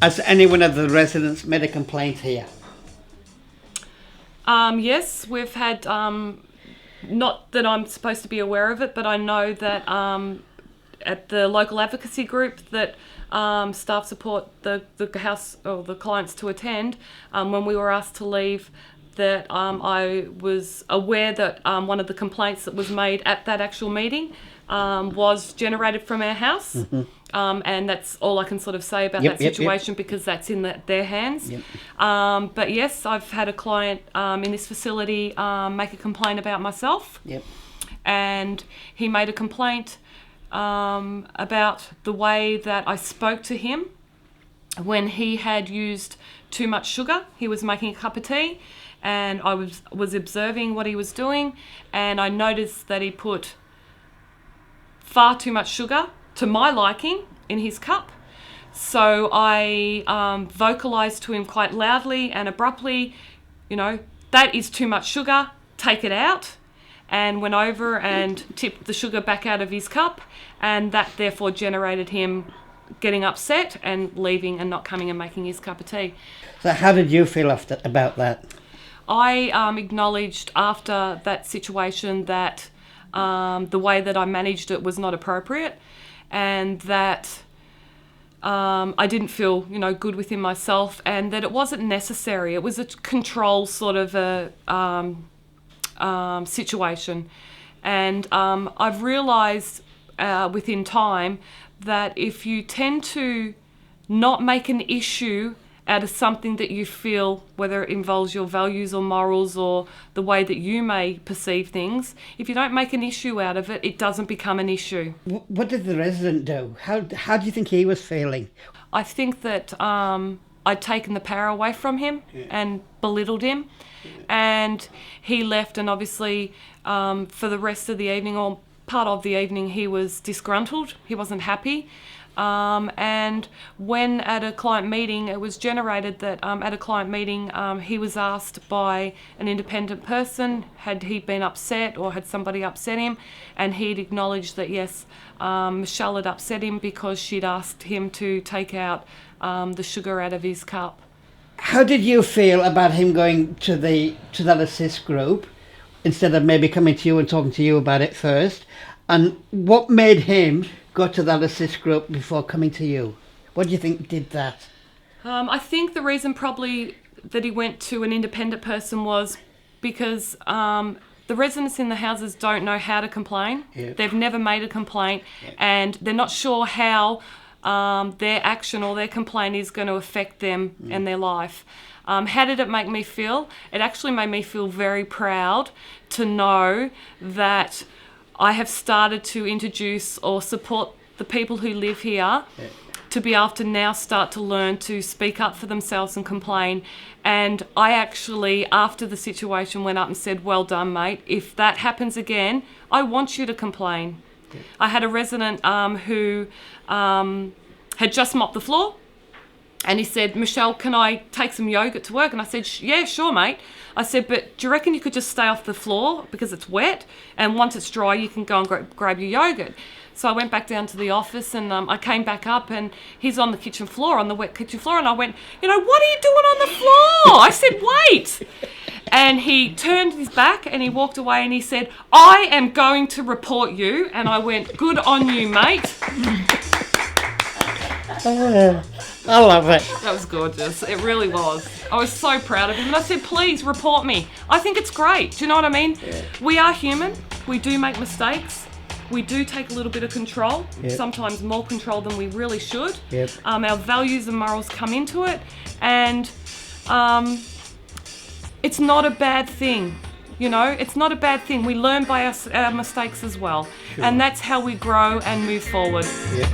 Has any one of the residents made a complaint here? Yes, we've had, not that I'm supposed to be aware of it, but I know that at the local advocacy group that staff support the house or the clients to attend, when we were asked to leave, that I was aware that one of the complaints that was made at that actual meeting was generated from our house. Mm-hmm. And that's all I can sort of say about that situation because that's in their hands. Yep. But yes, I've had a client in this facility make a complaint about myself. Yep. And he made a complaint about the way that I spoke to him when he had used too much sugar. He was making a cup of tea and I was observing what he was doing, and I noticed that he put far too much sugar to my liking in his cup. So I vocalized to him quite loudly and abruptly, that is too much sugar, take it out, and went over and tipped the sugar back out of his cup, and that therefore generated him getting upset and leaving and not coming and making his cup of tea. So how did you feel about that? I acknowledged after that situation that the way that I managed it was not appropriate, and that I didn't feel, good within myself, and that it wasn't necessary. It was a control sort of a situation. And I've realised within time that if you tend to not make an issue out of something that you feel, whether it involves your values or morals or the way that you may perceive things, if you don't make an issue out of it, it doesn't become an issue. What did the resident do? How do you think he was feeling? I think that I'd taken the power away from him and belittled him, and he left, and obviously for the rest of the evening or part of the evening he was disgruntled. He wasn't happy. And when at a client meeting, it was generated that at a client meeting he was asked by an independent person, had he been upset or had somebody upset him, and he'd acknowledged that yes, Michelle had upset him because she'd asked him to take out the sugar out of his cup. How did you feel about him going to that assist group instead of maybe coming to you and talking to you about it first? And what made him go to that assist group before coming to you? What do you think did that? I think the reason probably that he went to an independent person was because the residents in the houses don't know how to complain. Yep. They've never made a complaint, and they're not sure how their action or their complaint is going to affect them and their life. How did it make me feel? It actually made me feel very proud to know that I have started to introduce or support the people who live here to be able to now start to learn to speak up for themselves and complain. And I actually, after the situation, went up and said, well done, mate. If that happens again, I want you to complain. I had a resident who had just mopped the floor, and he said, Michelle, can I take some yogurt to work? And I said, yeah, sure, mate. I said, but do you reckon you could just stay off the floor because it's wet? And once it's dry, you can go and grab your yogurt. So I went back down to the office, and I came back up, and he's on the kitchen floor, on the wet kitchen floor. And I went, what are you doing on the floor? I said, wait. And he turned his back and he walked away and he said, I am going to report you. And I went, good on you, mate. I love it. That was gorgeous. It really was. I was so proud of him. And I said, please report me. I think it's great. Do you know what I mean? Yeah. We are human. We do make mistakes. We do take a little bit of control, sometimes more control than we really should. Yep. Our values and morals come into it. And it's not a bad thing. It's not a bad thing. We learn by our mistakes as well. Sure. And that's how we grow and move forward. Yep.